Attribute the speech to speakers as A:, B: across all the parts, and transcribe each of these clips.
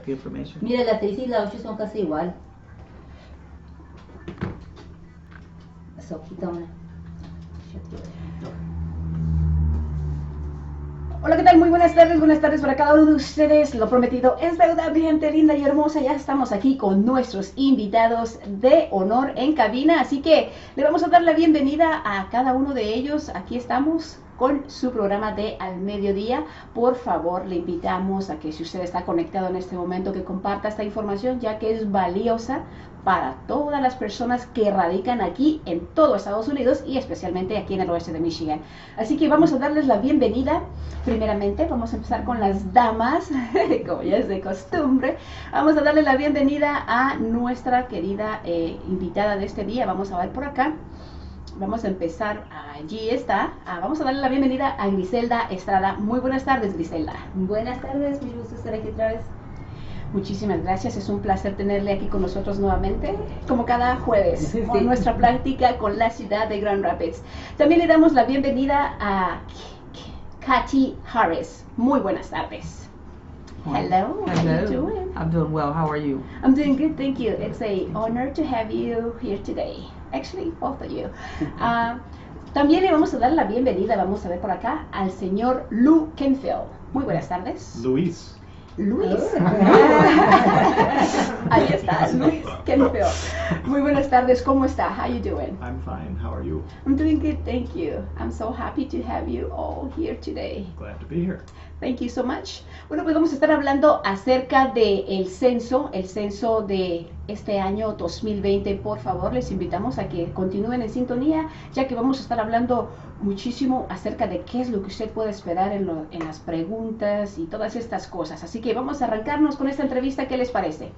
A: the information.
B: Mira, la 6 y la 8 son casi igual. Eso quita una. Hola, ¿qué tal? Muy buenas tardes para cada uno de ustedes. Lo prometido es deuda, mi gente linda y hermosa. Ya estamos aquí con nuestros invitados de honor en cabina, así que le vamos a dar la bienvenida a cada uno de ellos. Aquí estamos con su programa de Al Mediodía. Por favor, le invitamos a que si usted está conectado en este momento, que comparta esta información, ya que es valiosa para todas las personas que radican aquí en todo Estados Unidos y especialmente aquí en el oeste de Michigan. Así que vamos a darles la bienvenida. Primeramente, vamos a empezar con las damas, como ya es de costumbre. Vamos a darle la bienvenida a nuestra querida invitada de este día. Vamos a ver por acá. Vamos a empezar, allí está. Vamos a darle la bienvenida a Griselda Estrada. Muy buenas tardes, Griselda.
C: Buenas tardes, me gusta estar aquí otra vez.
B: Muchísimas gracias, es un placer tenerle aquí con nosotros nuevamente, como cada jueves, con nuestra plática con la ciudad de Grand Rapids. También le damos la bienvenida a Katy Harris. Muy buenas tardes. Hello, how are you doing?
A: I'm doing well, how are you?
B: I'm doing good, thank you. It's an honor to have you here today. Actually, both of you. También le vamos a dar la bienvenida, vamos a ver por acá, al señor Lou Kenfield. Muy buenas tardes.
D: Luis.
B: Ahí está, Luis Kenfield. Muy buenas tardes, ¿cómo está? How you doing?
D: I'm fine. How are you?
B: I'm doing good, thank you. I'm so happy to have you all here today.
D: Glad to be here.
B: Thank you so much. Bueno, pues vamos a estar hablando acerca del censo, el censo de este año 2020. Por favor, les invitamos a que continúen en sintonía, ya que vamos a estar hablando muchísimo acerca de qué es lo que usted puede esperar en las preguntas y todas estas cosas. Así que vamos a arrancarnos con esta entrevista. ¿Qué les parece?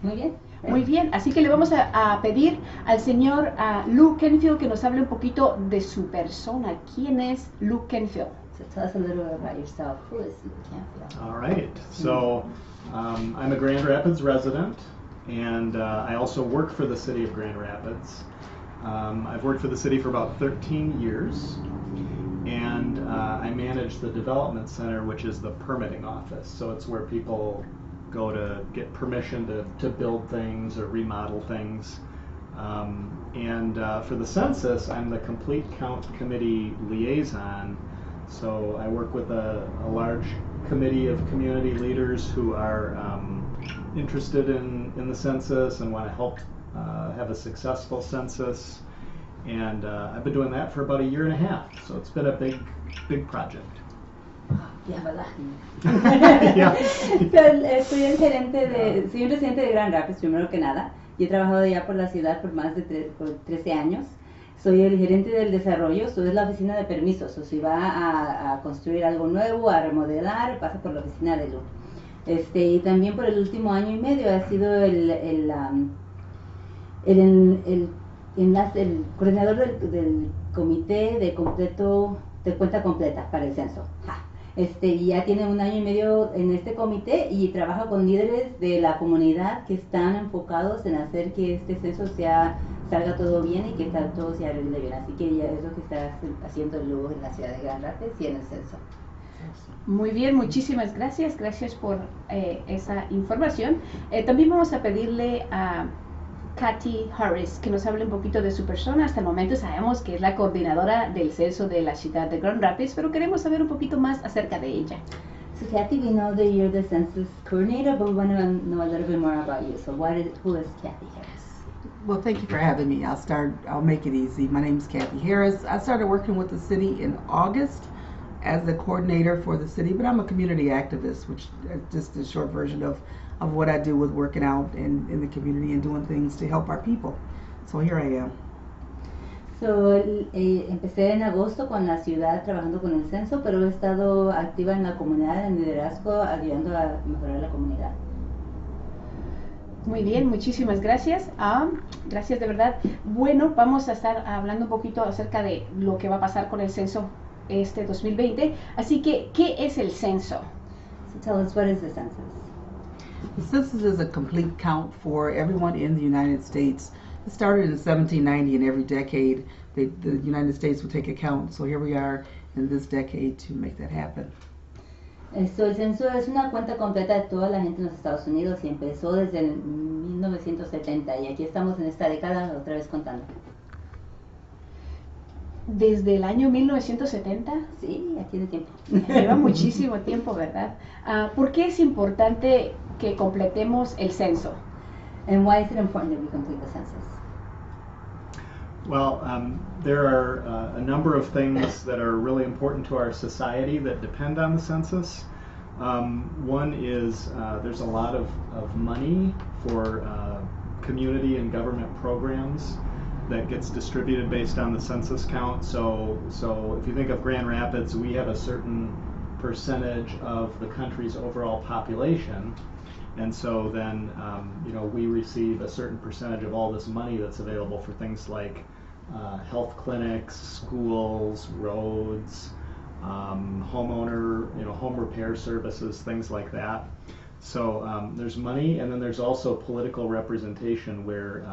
C: Muy bien.
B: Muy bien, así que le vamos a pedir al señor Lou Kenfield que nos hable un poquito de su persona. ¿Quién es Lou Kenfield?
C: So tell us a little bit about yourself. Who is Lou Kenfield?
D: All right. So I'm a Grand Rapids resident, and I also work for the city of Grand Rapids. I've worked for the city for about 13 years, and I manage the Development Center, which is the permitting office. So it's where people go to get permission to build things or remodel things. And for the census, I'm the Complete Count Committee liaison. So I work with a large committee of community leaders who are interested in the census and want to help have a successful census. And I've been doing that for about a year and a half. So it's been a big project.
C: ¿Verdad?
D: Yeah.
C: Soy el soy un residente de Grand Rapids, primero que nada. Y he trabajado ya por la ciudad por más de 13 años. Soy el gerente del desarrollo, esto es la oficina de permisos. O si va a construir algo nuevo, a remodelar, pasa por la oficina de Lou. Y también por el último año y medio ha sido el coordinador del comité de cuenta completa para el censo. Y ya tiene un año y medio en este comité y trabaja con líderes de la comunidad que están enfocados en hacer que este censo salga todo bien y que todo se arregle bien. Así que ya es lo que está haciendo Lou en la ciudad de Grand Rapids y en el censo.
B: Muy bien, muchísimas gracias. Gracias por esa información. También vamos a pedirle a Katy Harris que nos hable un poquito de su persona. Hasta el momento sabemos que es la coordinadora del censo de la ciudad de Grand Rapids, pero queremos saber un poquito más acerca de ella.
C: So Kathy, we know that you're the census coordinator, but we want to know a little bit more about you. So who is Kathy Harris?
A: Well, thank you for having me. I'll make it easy. My name is Kathy Harris. I started working with the city in August as the coordinator for the city, but I'm a community activist, which is just a short version of what I do with working out in the community and doing things to help our people. So here I am.
C: So, empecé en agosto con la ciudad trabajando con el censo, pero he estado activa en la comunidad, en liderazgo, ayudando a mejorar la comunidad.
B: Muy bien, muchísimas gracias. Gracias de verdad. Bueno, vamos a estar hablando un poquito acerca de lo que va a pasar con el censo 2020. Así que, ¿qué es el censo?
C: So tell us, what is the census?
A: The census is a complete count for everyone in the United States. It started in 1790, and every decade the United States would take a count. So here we are in this decade to make that happen.
C: El censo es una cuenta completa de toda la gente en los Estados Unidos y empezó desde el 1970 y aquí estamos en esta década otra vez contando.
B: Desde el año 1970.
C: Sí, ya tiene tiempo.
B: Lleva muchísimo tiempo, ¿verdad? ¿Por qué es importante que completemos el censo?
C: And why is it important that we complete the census?
D: Well, there are a number of things that are really important to our society that depend on the census. One is there's a lot of money for community and government programs that gets distributed based on the census count. So if you think of Grand Rapids, we have a certain percentage of the country's overall population. And so then, we receive a certain percentage of all this money that's available for things like health clinics, schools, roads, home repair services, things like that. So there's money, and then there's also political representation where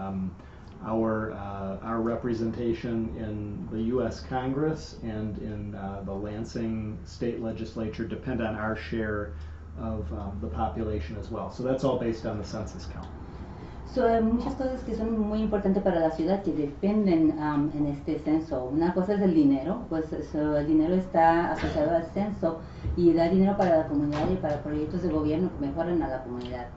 D: our representation in the U.S. Congress and in the Lansing state legislature depend on our share of the population as well. So that's all based on the census count.
C: So, hay muchas cosas que son muy importantes para la ciudad que dependen en este censo. Una cosa es el dinero, pues el dinero está asociado al censo y da dinero para la comunidad y para proyectos de gobierno que mejoran a la comunidad.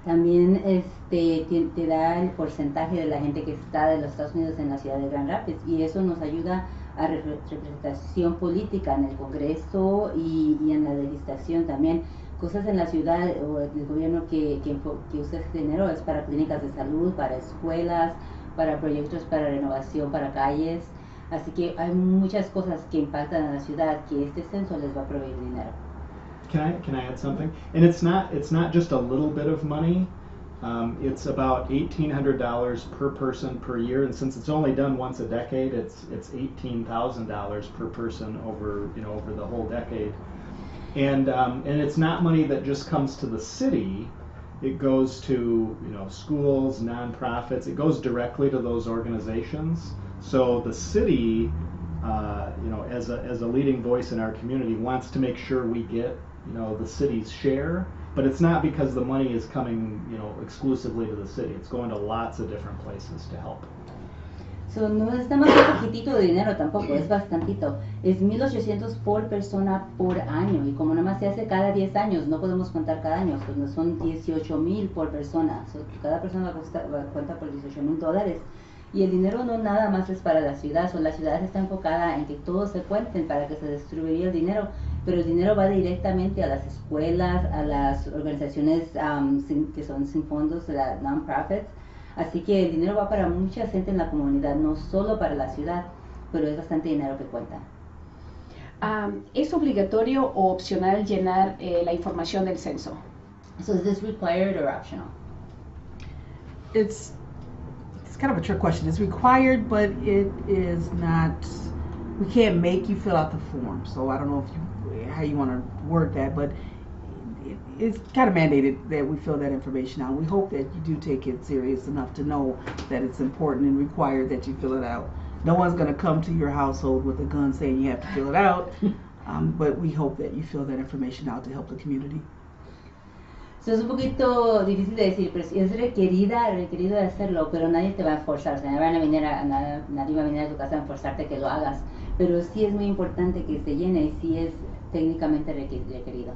C: También te da el porcentaje de la gente que está de los Estados Unidos en la ciudad de Grand Rapids y eso nos ayuda a representación política en el Congreso y en la legislación también. Cosas en la ciudad o el gobierno que usa este dinero es para clínicas de salud, para escuelas, para proyectos para renovación, para calles. Así que hay muchas cosas que impactan a la ciudad que este censo les va a proveer dinero.
D: Can I add something? And it's not just a little bit of money. It's about $1,800 per person per year, and since it's only done once a decade, it's $18,000 per person over the whole decade. And it's not money that just comes to the city. It goes to schools, nonprofits. It goes directly to those organizations. So the city, as a leading voice in our community, wants to make sure we get the city's share. But it's not because the money is coming exclusively to the city. It's going to lots of different places to help.
C: So, no es nada más un poquitito de dinero tampoco, es bastantito. Es $1,800 por persona por año y como nada más se hace cada 10 años, no podemos contar cada año, son $18,000 por persona. So, cada persona cuenta por $18,000 y el dinero no nada más es para la ciudad, la ciudad está enfocada en que todos se cuenten para que se distribuya el dinero, pero el dinero va directamente a las escuelas, a las organizaciones que son sin fondos, las non-profits. Así que el dinero va para mucha gente en la comunidad, no solo para la ciudad, pero es bastante dinero que cuenta.
B: ¿Es obligatorio o opcional llenar la información del censo?
C: So is this required or optional?
A: It's kind of a trick question. It's required, but it is not. We can't make you fill out the form. So I don't know how you want to word that, but it's kind of mandated that we fill that information out. We hope that you do take it serious enough to know that it's important and required that you fill it out. No one's going to come to your household with a gun saying you have to fill it out, but we hope that you fill that information out to help the community.
C: So, es un poquito difícil de decir, pero es requerido de hacerlo, pero nadie te va a forzar, o sea, nadie va a venir a tu casa a forzarte que lo hagas, pero sí es muy importante que se llene y sí es técnicamente requerido.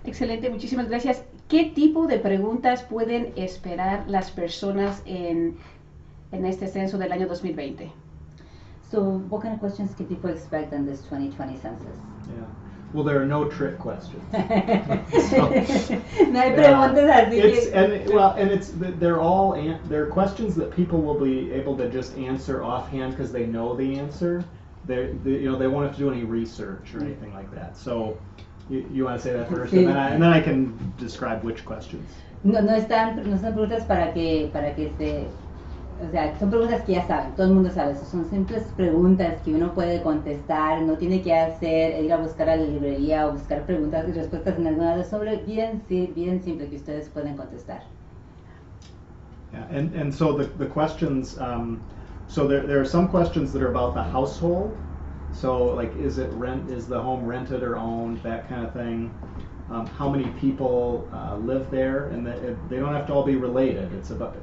B: Excelente, muchísimas gracias. ¿Qué tipo de preguntas pueden esperar las personas en este censo del año 2020?
C: So, what kind of questions can people expect in this 2020 census?
D: Yeah. Well, there are no trick questions.
C: No hay preguntas así
D: they're questions that people will be able to just answer offhand because they know the answer. They won't have to do any research or anything like that. So you want to say that first,
C: Sí.
D: and then I can describe which questions.
C: No están preguntas para que o sea, son preguntas que ya saben, todo el mundo sabe, son simples preguntas que uno puede contestar, no tiene que ir a buscar a la librería o buscar preguntas y respuestas en alguna de sobre bien simple que ustedes pueden contestar.
D: Yeah, and so the questions, so there are some questions that are about the household. So like, is the home rented or owned, that kind of thing. how many people live there, and they don't have to all be related. It's about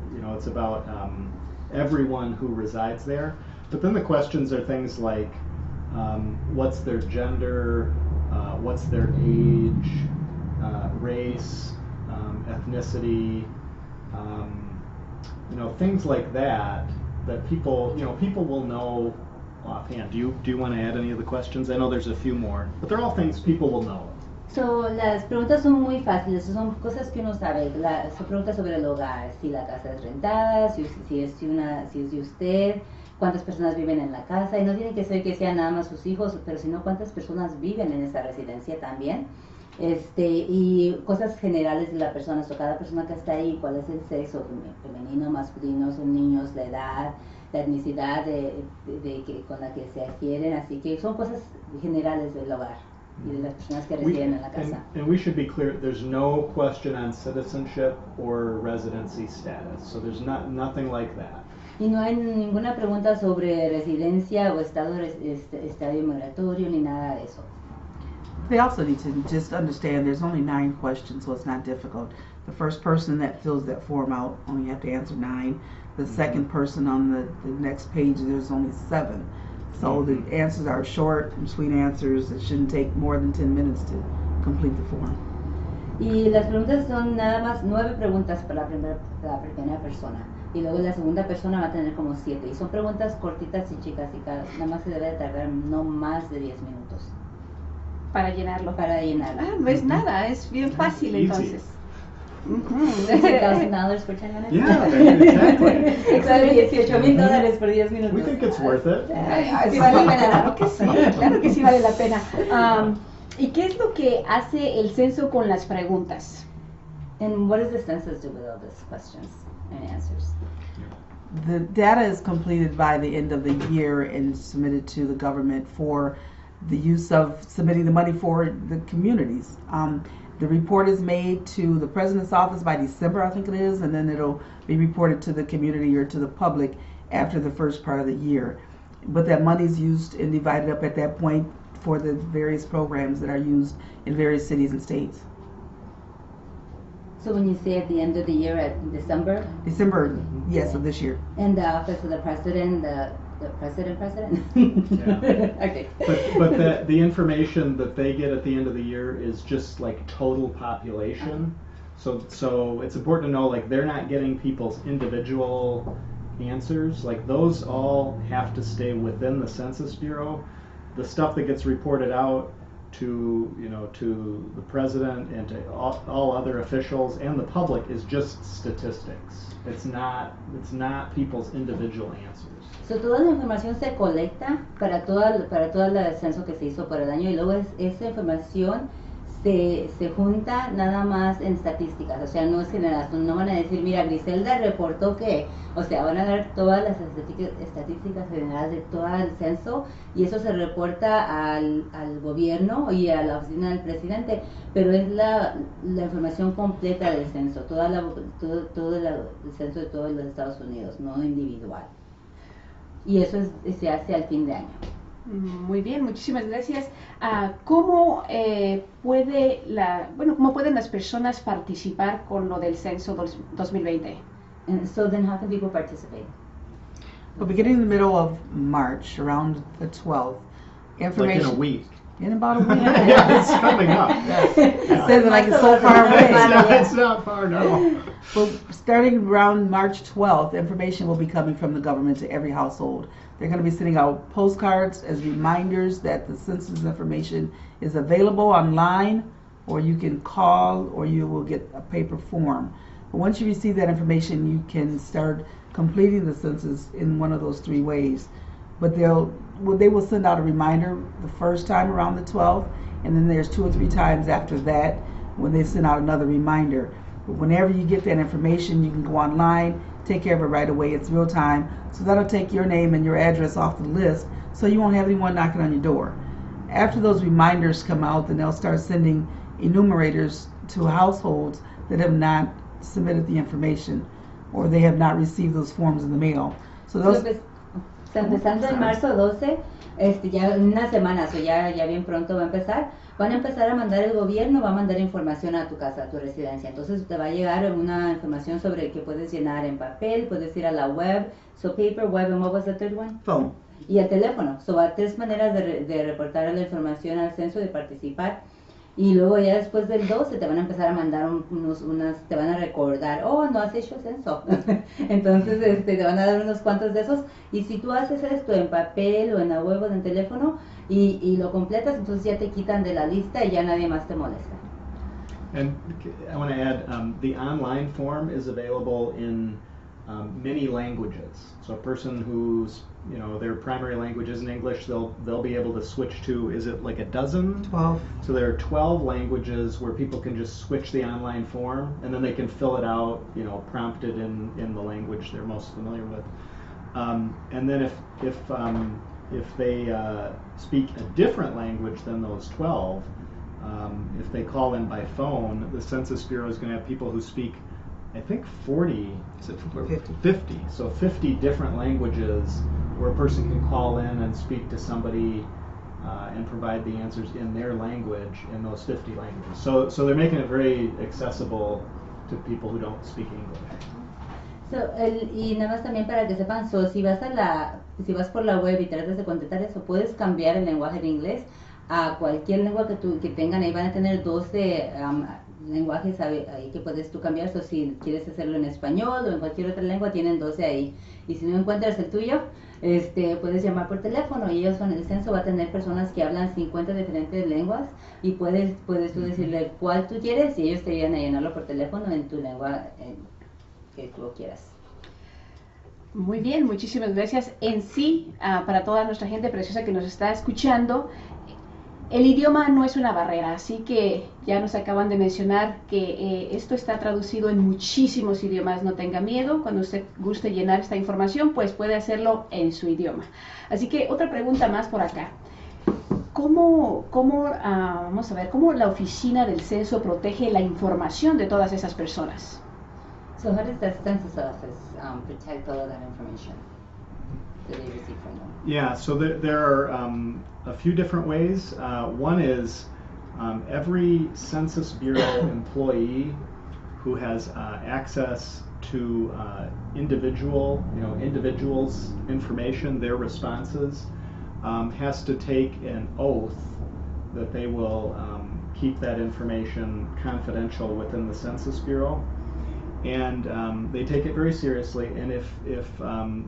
D: everyone who resides there. But then the questions are things like what's their gender, what's their age, race, ethnicity, things like that people will know offhand. Do you want to add any of the questions? I know there's a few more, but they're all things people will know.
C: So, las preguntas son muy fáciles, son cosas que uno sabe. Son preguntas sobre el hogar, si la casa es rentada, si es de usted, cuántas personas viven en la casa, y no tiene que ser que sean nada más sus hijos, pero sino cuántas personas viven en esa residencia también. Y cosas generales de la persona, so cada persona que está ahí, cuál es el sexo, femenino, masculino, son niños, la edad, la etnicidad con la que se adquieren, así que son cosas generales del hogar y de las personas que residen en la casa.
D: And we should be clear, there's no question on citizenship or residency status, so there's nothing like that.
C: Y no hay ninguna pregunta sobre residencia o estadio migratorio ni nada de eso.
A: They also need to just understand there's only 9 questions, so it's not difficult. The first person that fills that form out only have to answer 9. The second person on the next page, there's only 7. So the answers are short and sweet answers. It shouldn't take more than 10 minutes to complete the form.
C: Y las preguntas son nada más 9 preguntas para la primera persona. Y luego la segunda persona va a tener como 7. Y son preguntas cortitas y chicas y nada más se debe tardar no más de 10 minutos.
B: Para llenarlo.
C: Para llenarlo.
B: No es nada, es bien fácil entonces.
C: $10,000 for 10 minutes?
D: Yeah, exactly.
C: Exactly, $18,000 por 10 minutos.
D: We think it's worth it.
B: Sí vale la pena, claro que sí vale la pena. ¿Y qué es lo que hace el censo con las preguntas?
C: And what does the census do with all these questions and answers?
A: The data is completed by the end of the year and submitted to the government for the use of submitting the money for the communities. The report is made to the President's office by December, I think it is, and then it'll be reported to the community or to the public after the first part of the year. But that money is used and divided up at that point for the various programs that are used in various cities and states.
C: So when you say at the end of the year, at December?
A: December, yes, of this year.
C: And the office of the president, the president?
D: Yeah.
C: Okay.
D: But the information that they get at the end of the year is just like total population. So it's important to know, like, they're not getting people's individual answers. Like, those all have to stay within the Census Bureau. The stuff that gets reported out to the president and to all other officials and the public is just statistics. It's not people's individual answers.
C: So toda la información se colecta para todo el censo que se hizo por el año, y luego esa información se junta nada más en estadísticas, o sea, no es general, no van a decir, mira, Griselda reportó que, o sea, van a dar todas las estadísticas generales de todo el censo, y eso se reporta al gobierno y a la oficina del presidente, pero es la información completa del censo, todo el censo de todos los Estados Unidos, no individual. Y eso se hace al fin de año.
B: Muy bien, muchísimas gracias. ¿Cómo pueden las personas participar con lo del censo 2020?
C: And so then how can people participate?
A: Well, beginning in the middle of March, around the 12th, information.
D: Like in a week.
A: In about a week.
D: Yeah, it's coming up.
A: Yes. It says it like it's so far away.
D: It's not far, no.
A: Well, starting around March 12th, information will be coming from the government to every household. They're going to be sending out postcards as reminders that the census information is available online, or you can call, or you will get a paper form. But once you receive that information, you can start completing the census in one of those 3 ways. But they will send out a reminder the first time around the 12th, and then there's 2 or 3 times after that when they send out another reminder. But whenever you get that information, you can go online, take care of it right away. It's real time, so that'll take your name and your address off the list, so you won't have anyone knocking on your door. After those reminders come out, then they'll start sending enumerators to households that have not submitted the information, or they have not received those forms in the mail. So those.
C: O sea, empezando en marzo 12, ya en unas semanas, o ya bien pronto va a empezar, van a empezar a mandar, el gobierno va a mandar información a tu casa, a tu residencia. Entonces te va a llegar una información sobre que puedes llenar en papel, puedes ir a la web, so paper, web, and what was the third one?
A: Phone.
C: Y el teléfono. So, hay 3 maneras de reportar la información al censo, de participar. Y luego ya después del 12 te van a empezar a mandar te van a recordar, oh, no has hecho censo. Entonces te van a dar unos cuantos de esos. Y si tú haces esto en papel o en la web o en el teléfono y lo completas, entonces ya te quitan de la lista y ya nadie más te molesta.
D: And I want to add, the online form is available in many languages. So a person who's, their primary language isn't English, they'll be able to switch to, is it like a dozen?
A: 12.
D: So there are 12 languages where people can just switch the online form, and then they can fill it out, prompted in the language they're most familiar with. And then if they speak a different language than those 12, if they call in by phone, the Census Bureau is going to have people who speak, I think 40, is it 50? So 50 different languages where a person can call in and speak to somebody and provide the answers in their language in those 50 languages. So they're making it very accessible to people who don't speak English.
C: Y nada más también para que sepan, si vas por la web y tratas de contestar eso, puedes cambiar el lenguaje de inglés a cualquier lengua que tengan. Ahí van a tener 12 lenguajes ahí que puedes tú cambiar. Si quieres hacerlo en español o en cualquier otra lengua, tienen 12 ahí. Y si no encuentras el tuyo, puedes llamar por teléfono, y ellos con el censo va a tener personas que hablan 50 diferentes lenguas, y puedes tú decirle cuál tú quieres y ellos te ayudan a llenarlo por teléfono en tu lengua que tú quieras.
B: Muy bien, muchísimas gracias. En sí, para toda nuestra gente preciosa que nos está escuchando, el idioma no es una barrera, así que ya nos acaban de mencionar que esto está traducido en muchísimos idiomas. No tenga miedo, cuando usted guste llenar esta información, pues puede hacerlo en su idioma. Así que otra pregunta más por acá. Vamos a ver, ¿cómo la oficina del censo protege la información de todas esas personas?
C: So how does the census office protect all of that information that they receive from them?
D: Yeah, so there are a few different ways. One is every Census Bureau employee who has access to individuals' information, their responses, has to take an oath that they will keep that information confidential within the Census Bureau. And they take it very seriously, and if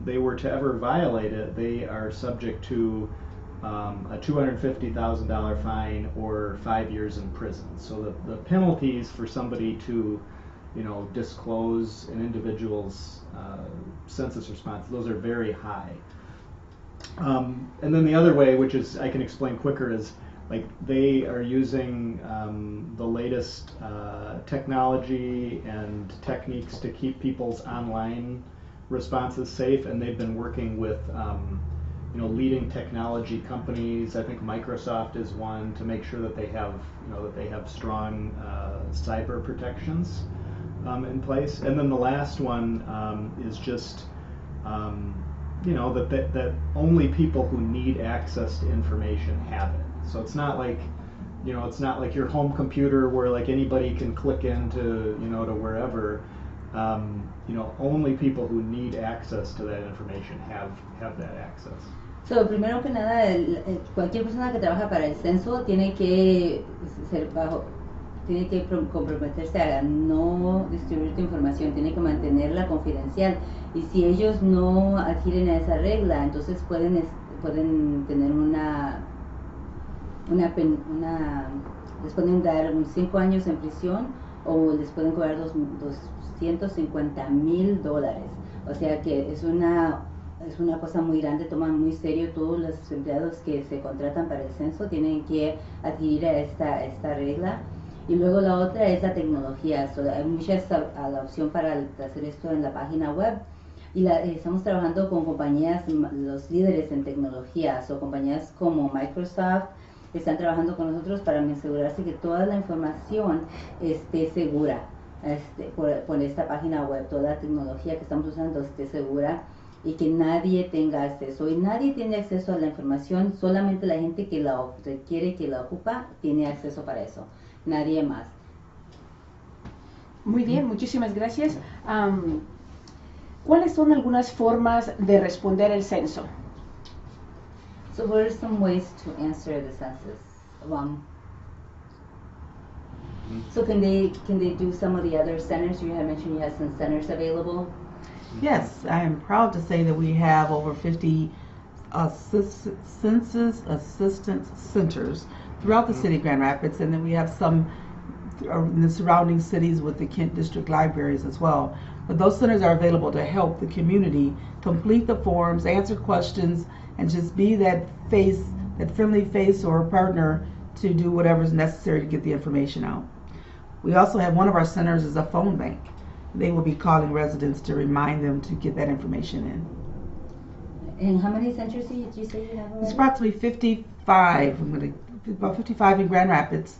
D: they were to ever violate it, they are subject to a $250,000 fine or 5 years in prison. So the penalties for somebody to, disclose an individual's census response, those are very high. And then the other way, which is I can explain quicker, is like they are using the latest technology and techniques to keep people's online responses safe, and they've been working with leading technology companies. I think Microsoft is one, to make sure that they have strong cyber protections in place. And then the last one is just that only people who need access to information have it. So it's not like your home computer where like anybody can click into to wherever. Only people who need access to that information have that access.
C: So, primero que nada, cualquier persona que trabaja para el censo tiene que comprometerse a no distribuir tu información, tiene que mantenerla confidencial, y si ellos no adhieren a esa regla, entonces pueden tener les pueden dar 5 años en prisión, o les pueden cobrar $250,000. O sea que es una cosa muy grande, toman muy serio. Todos los empleados que se contratan para el censo tienen que adherir a esta regla. Y luego la otra es la tecnología. Hay muchas la opción para hacer esto en la página web, y estamos trabajando con compañías, los líderes en tecnología, o compañías como Microsoft están trabajando con nosotros para asegurarse que toda la información esté segura por esta página web. Toda la tecnología que estamos usando esté segura, y que nadie tenga acceso. Y nadie tiene acceso a la información, solamente la gente que la requiere, que la ocupa, tiene acceso para eso. Nadie más.
B: Muy bien, muchísimas gracias. ¿Cuáles son algunas formas de responder el censo?
C: So what are some ways to answer the census? So can they do some of the other centers? You had mentioned you had some centers available.
A: Yes, I am proud to say that we have over 50 census assistance centers throughout the city of Grand Rapids, and then we have some in the surrounding cities with the Kent District Libraries as well. But those centers are available to help the community complete the forms, answer questions, and just be that face, that friendly face or partner to do whatever is necessary to get the information out. We also have one of our centers is a phone bank. They will be calling residents to remind them to get that information in.
C: And how many centers did you say you have already?
A: It's approximately 55. About 55 in Grand Rapids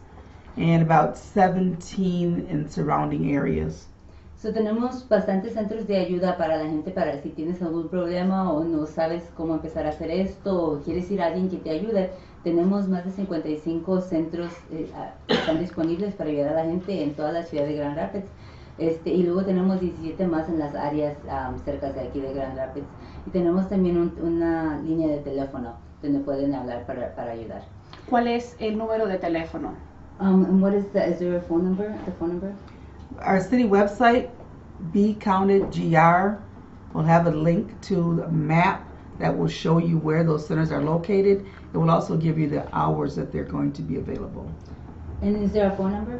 A: and about 17 in surrounding areas.
C: So tenemos bastantes centros de ayuda para la gente, para si tienes algún problema o no sabes cómo empezar a hacer esto o quieres ir a alguien que te ayude. Tenemos más de 55 centros que están disponibles para ayudar a la gente en toda la ciudad de Grand Rapids. Y luego tenemos 17 más en las áreas cerca de aquí de Grand Rapids. Y tenemos también una línea de teléfono donde pueden hablar para ayudar.
B: ¿Cuál es el número de teléfono?
C: And what is there a phone number? The phone number?
A: Our city website, Be Counted GR, will have a link to a map that will show you where those centers are located. It will also give you the hours that they're going to be available.
C: And is there a phone number?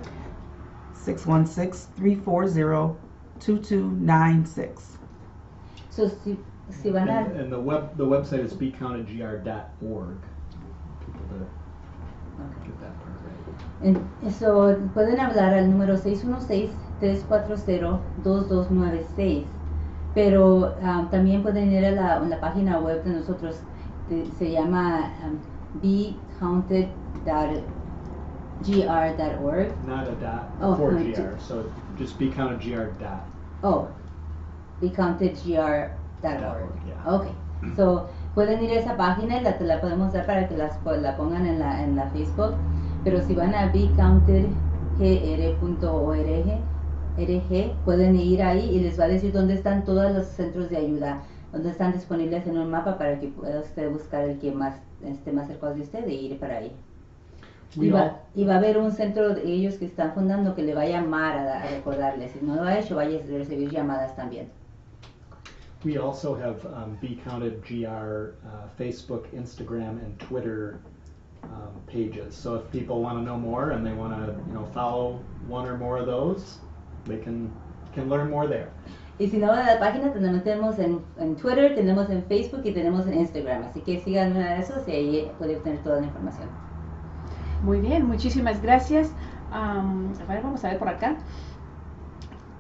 A: 616-340-2296.
C: So si van a...
D: And the website is becountedgr.org. People to get that part right.
C: So pueden hablar al número 616-340-2296, pero también pueden ir a la página web de nosotros, se llama becountedgr.org.
D: Not a dot
C: Oh,
D: before
C: no,
D: GR, so just becountedgr dot.
C: Oh, becountedgr.org.
D: Yeah.
C: Okay, so pueden ir a esa página y te la podemos dar para que la pongan en la Facebook, pero si van a becountedgr.org, pueden ir ahí y les va a decir dónde están todos los centros de ayuda, dónde están disponibles en un mapa para que pueda usted buscar el que más esté más cerca de usted e ir para ahí. Y va a haber un centro de ellos que están fundando que le va a llamar a recordarles. Si no lo ha hecho, vaya a recibir llamadas también.
D: We also have Be Counted GR Facebook, Instagram, and Twitter pages. So if people want to know more and they want to, follow one or more of those, they can learn more there.
C: Y si no van a la página, tenemos en Twitter, tenemos en Facebook y tenemos en Instagram. Así que sigan una de esos y ahí pueden obtener toda la información.
B: Muy bien, muchísimas gracias. A ver, vamos a ver por acá.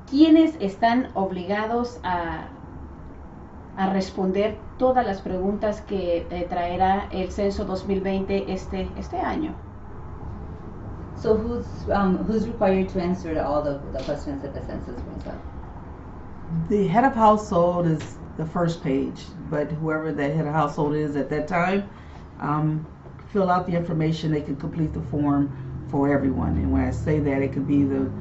B: ¿Quiénes están obligados a responder todas las preguntas que traerá el censo 2020 este año?
C: So who's required to answer all the questions that the census brings up?
A: The head of household is the first page, but whoever that head of household is at that time, fill out the information. They can complete the form for everyone. And when I say that, it could be the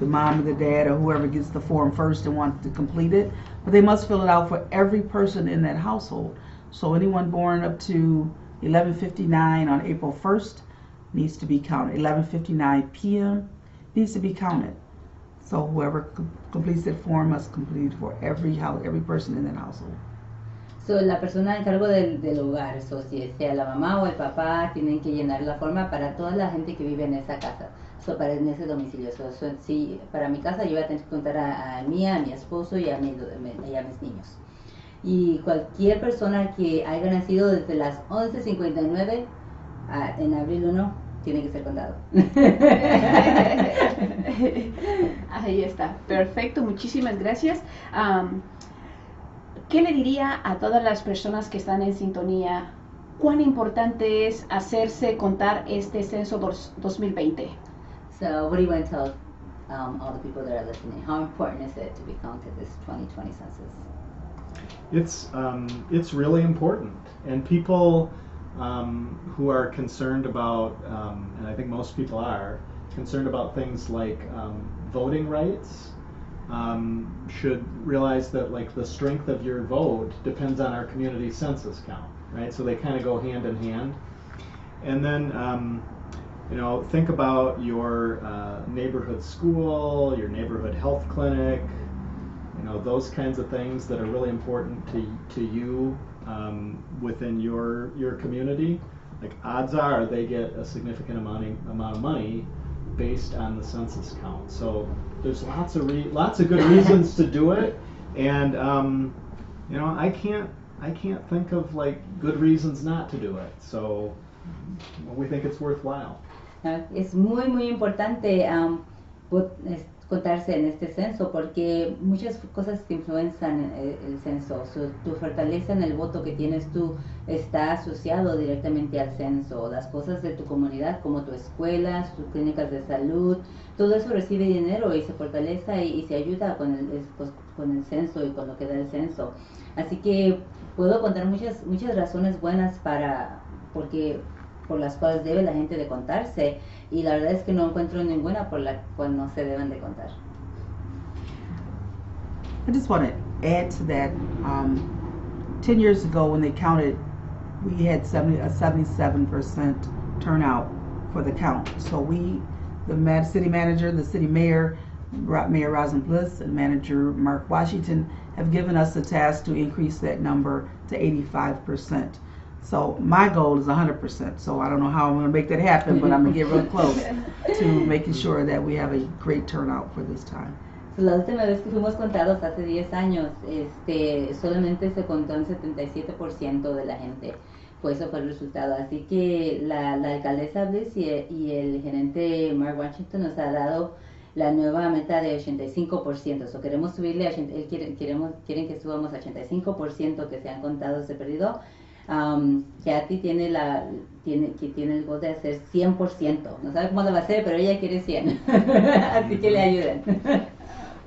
A: mom or the dad or whoever gets the form first and wants to complete it. But they must fill it out for every person in that household. So anyone born up to 11:59 on April 1st needs to be counted. 11:59 p.m. needs to be counted. So whoever completes that form must complete for every person in that household.
C: So la persona a cargo del hogar, so si sea la mamá o el papá, tienen que llenar la forma para toda la gente que vive en esa casa, so para en ese domicilio. So si para mi casa yo voy a tener que contar a mi esposo y a mis niños. Y cualquier persona que haya nacido desde las 11:59 en abril 1 tiene que ser contado.
B: Ahí está, perfecto, muchísimas gracias. ¿Qué le diría a todas las personas que están en sintonía? ¿Cuán importante es hacerse contar este censo 2020?
C: So what do you want to tell all the people that are listening? How important is it to be counted this 2020 census?
D: It's really important, and people who are concerned about, and I think most people are concerned about things like voting rights, should realize that like the strength of your vote depends on our community census count, right? So they kind of go hand in hand. And then think about your neighborhood school, your neighborhood health clinic, those kinds of things that are really important to you within your community. Like odds are they get a significant amount of money based on the census count. So there's lots of good reasons to do it, and I can't think of like good reasons not to do it. So we think it's worthwhile.
C: Es muy muy importante contarse en este censo porque muchas cosas que influencian el censo. Tu fortaleza en el voto que tienes tú está asociado directamente al censo. Las cosas de tu comunidad como tu escuela, tus clínicas de salud, todo eso recibe dinero y se fortalece y se ayuda con el censo y con lo que da el censo. Así que puedo contar muchas razones buenas por las cuales debe la gente de contarse, y la verdad es que no encuentro ninguna por la cual no se deben de contar.
A: I just want to add to that. 10 years ago when they counted, we had a 77% turnout for the count. So the city manager, the city mayor, Mayor Rosenbliss, and manager Mark Washington have given us the task to increase that number to 85%. So my goal is 100%. So I don't know how I'm going to make that happen, but I'm going to get real close to making sure that we have a great turnout for this time.
C: La última vez que fuimos contados hace 10 años, solamente se contó el 77% de la gente. Pues eso fue el resultado. Así que la alcaldesa Bliss y el gerente Mark Washington nos ha dado la nueva meta de 85%. So queremos subirle quieren que subamos a 85% que se han contado se perdido. Kathy tiene el gol de hacer 100%. No sabe cómo lo va a hacer, pero ella quiere 100. Así que le ayuden.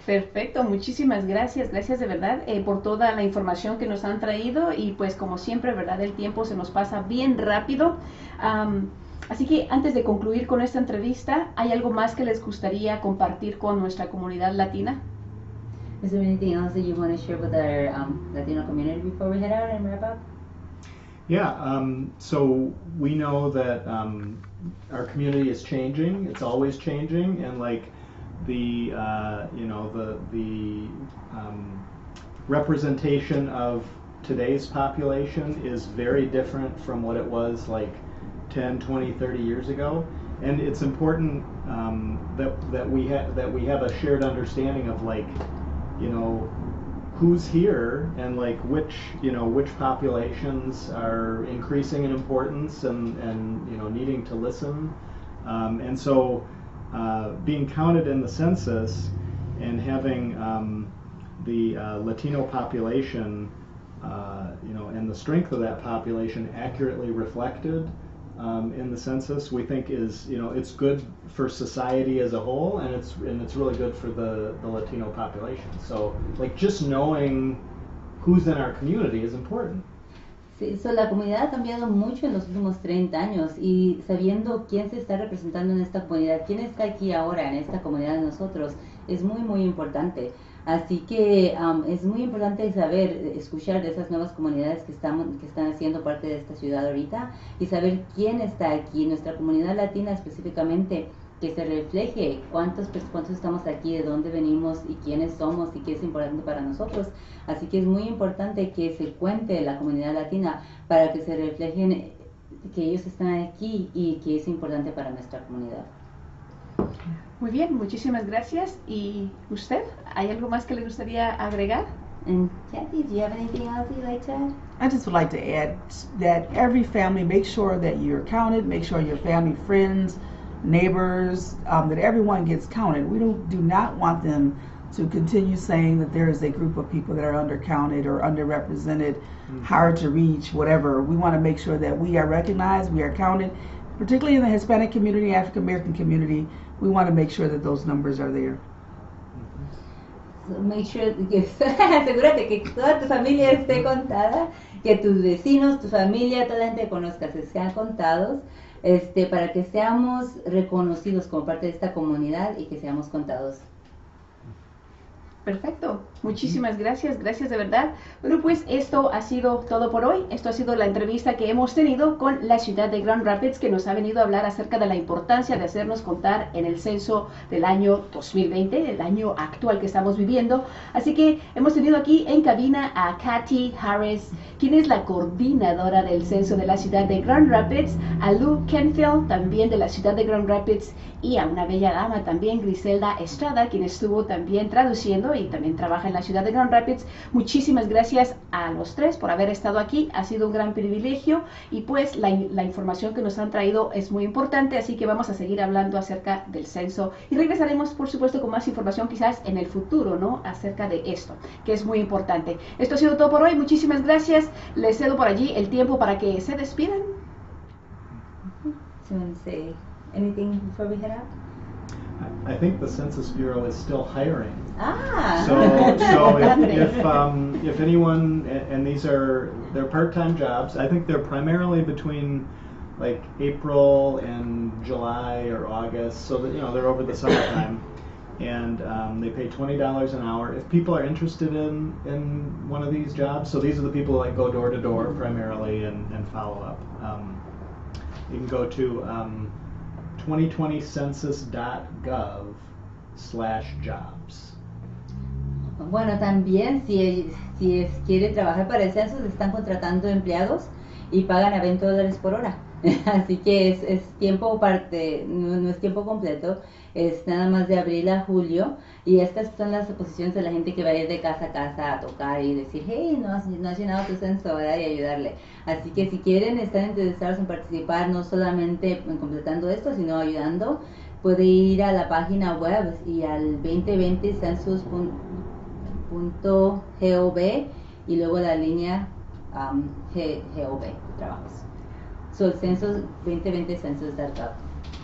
B: Perfecto, muchísimas gracias de verdad por toda la información que nos han traído, y pues como siempre, verdad, el tiempo se nos pasa bien rápido. Así que antes de concluir con esta entrevista, ¿hay algo más que les gustaría compartir con nuestra comunidad latina?
C: Is there anything else that you want to share with our Latino community before we head out and wrap up?
D: Yeah, so we know that our community is changing. It's always changing, and like the representation of today's population is very different from what it was like 10, 20, 30 years ago. And it's important that we have a shared understanding of like, who's here and like which populations are increasing in importance and needing to listen. And so being counted in the census and having the Latino population, and the strength of that population accurately reflected in the census, we think is it's good for society as a whole, and it's really good for the Latino population. So like just knowing who's in our community is important.
C: Sí, la comunidad ha cambiado mucho en los últimos 30 años, y sabiendo quién se está representando en esta comunidad, quién está aquí ahora en esta comunidad de nosotros, es muy muy importante. Así que es muy importante saber, escuchar de esas nuevas comunidades que están haciendo parte de esta ciudad ahorita, y saber quién está aquí, nuestra comunidad latina específicamente, que se refleje cuántos estamos aquí, de dónde venimos y quiénes somos y qué es importante para nosotros. Así que es muy importante que se cuente la comunidad latina para que se reflejen que ellos están aquí y que es importante para nuestra comunidad.
B: Muy bien, muchísimas gracias. ¿Y usted? ¿Hay algo más que le gustaría agregar?
C: And Kathy, do you have anything else you'd like to add?
A: I just would like to add that every family, make sure that you're counted, make sure your family, friends, neighbors, that everyone gets counted. We do not want them to continue saying that there is a group of people that are undercounted or underrepresented, hard to reach, whatever. We want to make sure that we are recognized, we are counted, particularly in the Hispanic community, African American community. We want to make sure that those numbers are there.
C: make sure que asegúrate que toda tu familia esté contada, que tus vecinos, tu familia, toda la gente que conozcas sean contados, para que seamos reconocidos como parte de esta comunidad y que seamos contados.
B: Perfecto, muchísimas gracias, gracias de verdad. Bueno, pues esto ha sido todo por hoy. Esto ha sido la entrevista que hemos tenido con la ciudad de Grand Rapids, que nos ha venido a hablar acerca de la importancia de hacernos contar en el censo del año 2020, el año actual que estamos viviendo. Así que hemos tenido aquí en cabina a Kathy Harris, quien es la coordinadora del censo de la ciudad de Grand Rapids, a Lou Kenfield, también de la ciudad de Grand Rapids, y a una bella dama también, Griselda Estrada, quien estuvo también traduciendo y también trabaja en la ciudad de Grand Rapids. Muchísimas gracias a los tres por haber estado aquí, ha sido un gran privilegio y pues la información que nos han traído es muy importante, así que vamos a seguir hablando acerca del censo y regresaremos por supuesto con más información quizás en el futuro, ¿no? Acerca de esto, que es muy importante. Esto ha sido todo por hoy, muchísimas gracias, les cedo por allí el tiempo para que se despidan.
C: So, say anything before we head out?
D: I think the Census Bureau is still hiring.
C: Ah.
D: So if anyone, and they're part-time jobs. I think they're primarily between like April and July or August. So that, they're over the summertime, and they pay $20 an hour. If people are interested in one of these jobs, so these are the people that go door to door primarily and follow up. You can go to 2020census.gov/jobs.
C: Bueno, también si quiere trabajar para el censo, se están contratando empleados y pagan a $20 por hora. Así que es tiempo parte, no es tiempo completo, es nada más de abril a julio. Y estas son las posiciones de la gente que va a ir de casa a casa a tocar y decir, hey, no has llenado tu censo, ¿verdad? Y ayudarle. Así que si quieren, están interesados en participar, no solamente en completando esto, sino ayudando, puede ir a la página web y al 2020census.gov y luego la línea GOV, trabajos. So, el censo 2020 census.gov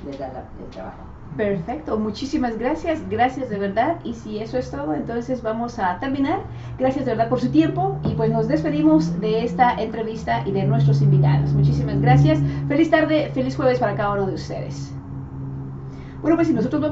C: les da el trabajo.
B: Perfecto, muchísimas gracias, gracias de verdad, y si eso es todo, entonces vamos a terminar. Gracias de verdad por su tiempo y pues nos despedimos de esta entrevista y de nuestros invitados. Muchísimas gracias, feliz tarde, feliz jueves para cada uno de ustedes. Bueno, pues si nosotros